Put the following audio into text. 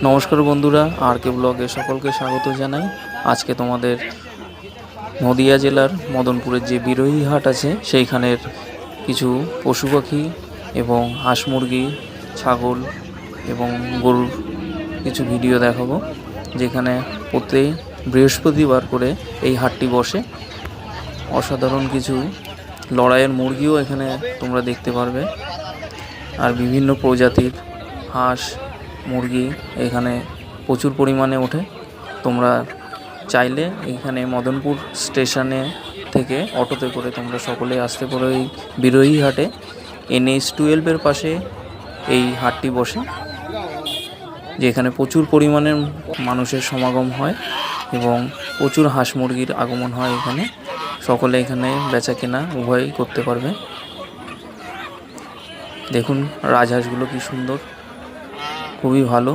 নমস্কার বন্ধুরা, আর কে ব্লগে সকলকে স্বাগত জানাই। আজকে তোমাদের নদিয়া জেলার মদনপুরের যে বিরোহী হাট আছে সেইখানের কিছু পশু পাখি এবং হাঁস মুরগি, ছাগল এবং গরুর কিছু ভিডিও দেখাবো, যেখানে প্রতি বৃহস্পতিবার করে এই হাটটি বসে। অসাধারণ কিছু লড়াইয়ের মুরগিও এখানে তোমরা দেখতে পারবে, আর বিভিন্ন প্রজাতির হাঁস মুরগি এখানে প্রচুর পরিমাণে ওঠে। তোমরা চাইলে এখানে মদনপুর স্টেশনে থেকে অটোতে করে তোমরা সকলে আসতে পারো এই বিরোহী হাটে। NH-12 পাশে এই হাটটি বসে, যেখানে প্রচুর পরিমাণের মানুষের সমাগম হয় এবং প্রচুর হাঁস মুরগির আগমন হয়। এখানে সকলে এখানে বেচা কেনা উভয়ই করতে পারবে। দেখুন রাজহাঁসগুলো কি সুন্দর, খুবই ভালো।